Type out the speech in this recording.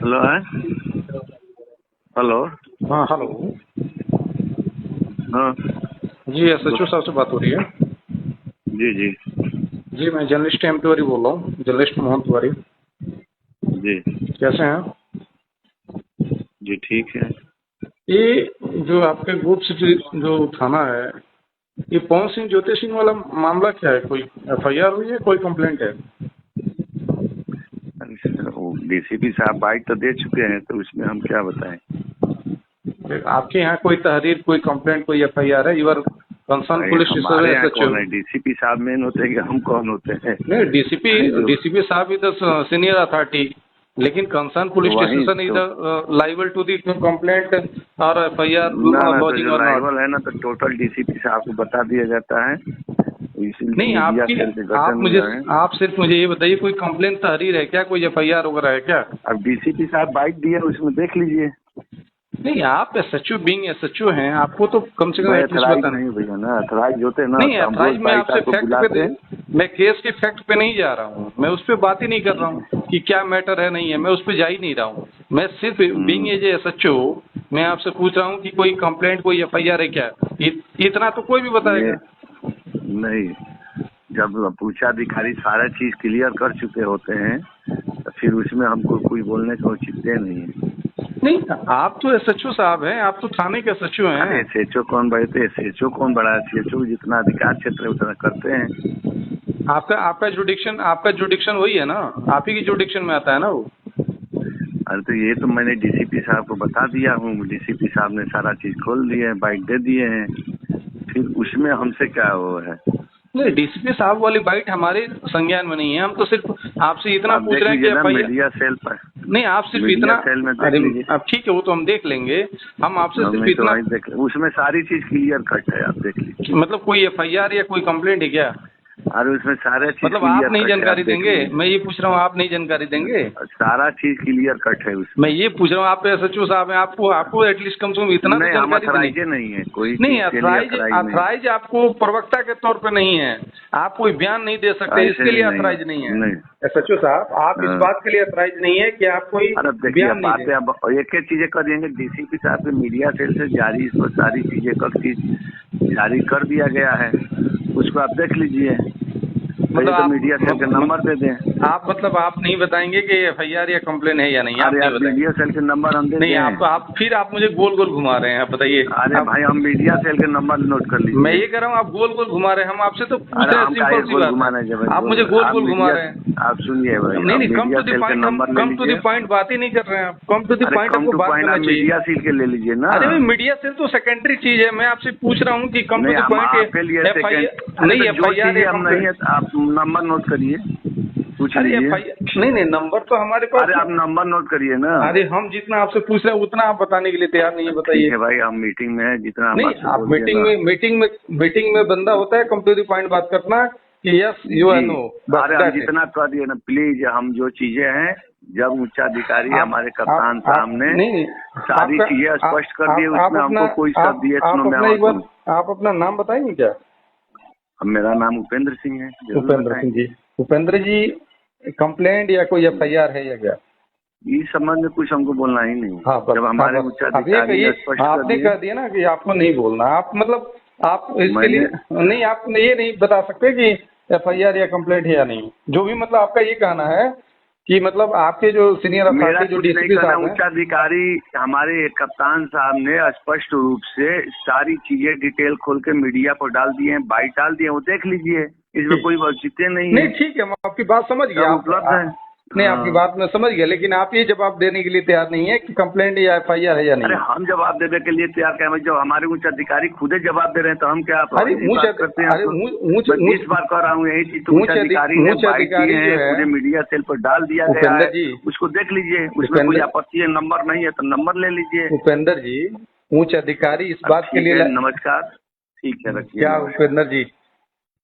Hello है। Hello. हाँ hello. हाँ जी एसएचओ साहब से बात हो रही है। जी जी जी मैं जर्नलिस्ट एम तिवारी बोल रहा हूँ, जर्नलिस्ट मोहन तिवारी। जी कैसे हैं? जी ठीक है। ये जो आपके ग्रुप सिटी जो थाना है, ये पवन सिंह ज्योति सिंह वाला मामला क्या है? कोई एफआईआर हुई है, कोई कंप्लेंट है? डीसीपी साहब बाइट तो दे चुके हैं, तो उसमें हम क्या बताएं। आपके यहाँ कोई तहरीर, कोई कंप्लेंट, कोई एफआईआर है? यूर कंसर्न भाई पुलिस हमारे यहाँ एसएचओ? कौन है? डीसीपी साहब मेन होते हैं कि हम कौन होते हैं? नहीं, डीसीपी नहीं जो डीसीपी साहब इज द सीनियर अथॉरिटी, लेकिन कंसर्न पुलिस वही स्टेशन इज तो लाइबल टू द कंप्लेंट और एफआईआर ना तो लॉजिंग जो और नॉट। लाइबल है ना, तो टोटल डीसीपी साहब को बता दिया जाता है। इसीलिए नहीं, मीडिया आपकी सेल के गठन हुआ है। आप सिर्फ मुझे ये बताइए, कोई कंप्लेंट तहरीर है क्या? कोई एफआईआर वगैरह है क्या? अब डीसीपी साहब बाइट दिए, उसमें देख लीजिए। नहीं, आप एसएचओ बीइंग एसएचओ हैं, आपको तो कम से कम भाई एटलीस्ट अथराइज बताना। नहीं भैया ना, अथराइज होते ना नहीं, तो हम रोज अथराइज मैं बाइट आपसे आपको फैक्ट बुलाते पे, हैं। मैं केस के फैक्ट पे नहीं जा रहा हूँ, मैं उस पर बात ही नहीं कर रहा हूँ कि क्या मैटर है नहीं है, मैं उस पर जा ही नहीं रहा हूँ। मैं सिर्फ बीइंग एज एसएचओ मैं आपसे पूछ रहा हूँ कि कोई कंप्लेंट, कोई एफआईआर है क्या? इतना तो कोई भी ये बताएगा। नहीं, जब पूछाधिकारी सारा चीज क्लियर कर चुके होते हैं तो फिर उसमें हमको कोई बोलने का औचित्य नहीं है। नहीं, आप तो एसएचओ साहब हैं, आप तो थाने के एसएचओ अरे हैं। एसएचओ कौन बड़े थे? एसएचओ कौन बड़ा है? एसएचओ जितना अधिकार क्षेत्र है उतना करते हैं। आपका जुडिक्शन वही है ना, आप ही की जुडिक्शन में आता है ना वो। अरे तो ये तो मैंने डीसीपी साहब को बता दिया हूँ, डीसीपी साहब ने सारा चीज खोल दिया है, बाइट दे दिए हैं। फिर उसमें हमसे क्या वो है? नहीं, डीसीपी साहब वाली बाइट हमारे संज्ञान में नहीं है। हम तो सिर्फ आपसे इतना आप पूछ देख रहे हैं कि लीजिए ना एफआईआर। मीडिया सेल पर, नहीं, आप सिर्फ इतना। मीडिया सेल में देख अरे लीजिए। अब ठीक है, वो तो हम देख लेंगे। हम आपसे सिर्फ नहीं तो इतना, वही देख, उसमें सारी चीज क्लियर कट है, आप देख लीजिए। मतलब कोई एफआईआर या कोई कंप्लेंट है क्या? अरे उसमें सारा चीज मतलब आप क्लियर नहीं कट है, आप जानकारी देख देंगे? लीजिए। मैं ये पूछ रहा हूँ, आप नहीं जानकारी देंगे? सारा चीज क्लियर कट है मैं उसमें। ये पूछ रहा हूँ, आप एसएचओ साहब हैं, आपको एटलीस्ट कम से कम इतना तो नहीं, हम जानकारी देनी। अथराइजे नहीं है, कोई नहीं, चीज के लिए अथराइज अथराइज नहीं। अथराइज आपको प्रवक्ता के तौर पे नहीं है। आप कोई बयान नहीं दे सकते, ऐसे इसके लिए भी नहीं है, अथराइज नहीं है। नहीं। एसएचओ साहब, आप इस हाँ। बात के लिए अथराइज नहीं है कि आप कोई अरे अब देखिए, बयान अब नहीं बातें दें। अब एक एक चीजें कर देंगे। डीसीपी साहब के मीडिया सेल से जारी, इस पर सारी चीजें कल चीज जारी कर दिया गया है, उसको आप देख लीजिए। मतलब कहिए तो मीडिया सेल के नंबर दे दें। आप नहीं बताएंगे कि एफआईआर या कंप्लेन है या नहीं? आप अरे नहीं यार, मीडिया बताएंगे? सेल के नंबर हम दे नहीं, दें। आप मुझे गोल गोल घुमा रहे हैं। आप बताइए। अरे आप, भाई, हम मीडिया सेल के नंबर नोट कर मैं लीजिए। ये कह रहा हूँ, आप गोल गोल घुमा रहे हैं। हम आपसे तो पूछ अरे रहे हैं, हम सिंपल काहे सी गोल बात है। घुमाने के भाई? आप मुझे गोल आप गोल घुमा मीडिया, रहे हैं। आप सुनिए भाई, नहीं आप नहीं, कम मीडिया टू द सेल के पॉइंट। हम नंबर ले कम टू द लीजिए। पॉइंट बात ही नहीं कर रहे हैं। आप कम टू द अरे पॉइंट कम आपको टू बात पॉइंट करना आप चाहिए। मीडिया सेल के ले लीजिए ना। अरे भाई, मीडिया सेल तो सेकेंडरी चीज है। मैं आपसे पूछ रहा हूँ कि कम टू नहीं, द हम पॉइंट। आपके लिए सेकेंड। एफआईआर अरे नहीं, तो जो एफआईआर चीजें या हम नहीं है, कंप्लेंट। आप नंबर नोट करिए, पूछ अरे लीजिए। एफआईआर नहीं नहीं, नंबर तो हमारे पास। अरे आप नंबर नोट करिए ना। अरे हम जितना आपसे पूछ रहे हैं उतना आप बताने के लिए तैयार नहीं है, ठीक बताइए। है भाई, हम मीटिंग में है, जितना हम नहीं, आपसे आप बोल दिए ना। मीटिंग में बंदा होता है कम टू द पॉइंट बात करना कि यस यू आर जी। नो, बस अरे हम दैट इट। जितना कर दिए ना, प्लीज। हम जो चीजें हैं, जब उच्चाधिकारी आप हमारे कप्तान आप साहब ने नहीं, सारी आपका चीजें स्पष्ट कर दी, आप उसमें अपना हमको कोई शब्द दिए सुनो मैं और एक बार कहूँ। आप अपना नाम बताएंगे क्या? अब मेरा नाम उपेंद्र सिंह है, जरूर उपेंद्र सिंह बताएंगे। जी। उपेंद्र जी, कंप्लेंट या कोई एफआईआर है या क्या? इस संबंध में कुछ हमको बोलना ही नहीं। हाँ बस, जब हाँ हमारे बस। अब ये उच्चाधिकारी कहिए, ने स्पष्ट कर आपने दिए। कह दिया ना कि आपको नहीं बोलना। आप मतलब आप इसके मैंने लिए नहीं, आप ये नहीं बता सकते कि एफआईआर या कंप्लेंट है या नहीं। जो भी मतलब आपका ये कहना है कि मतलब आपके जो सीनियर मेरा अथॉरिटी जो कुछ नहीं डीसीपी करना। साहब हैं। उच्चाधिकारी हमारे कप्तान साहब ने स्पष्ट रूप से सारी चीजें डिटेल खोल के मीडिया पर डाल दिए हैं, बाइट डाल दिए हैं, वो देख लीजिए। इसमें ठीक, कोई औचित्य नहीं नहीं है, ठीक है, मैं आपकी बात समझ गया। सब उपलब्ध है। नहीं, आपकी हाँ। बात मैं समझ गया, लेकिन आप ये जवाब देने के लिए तैयार नहीं है कि कंप्लेंट या एफआईआर है या अरे नहीं। हम जवाब देने के लिए तैयार क्या है? जब हमारे उच्च अधिकारी खुद ही जवाब दे रहे हैं तो हम क्या अरे ऐसी बात करते हैं? अरे मैं 20 बार कह रहा हूँ यही चीज। तो उच्च अधिकारी ने बाइट दिए जो हैं, है पूरे मीडिया सेल पर डाल दिया गया उपेंद्र है, जी, उसको देख लीजिए। उसमें कोई आपत्ति है? नंबर नहीं है तो नंबर ले लीजिए। उपेंद्र जी, उच्च अधिकारी इस बात के ठीक लिए है, नमस्कार। ठीक है, रखिए। क्या नमस्कार। उपेंद्र जी,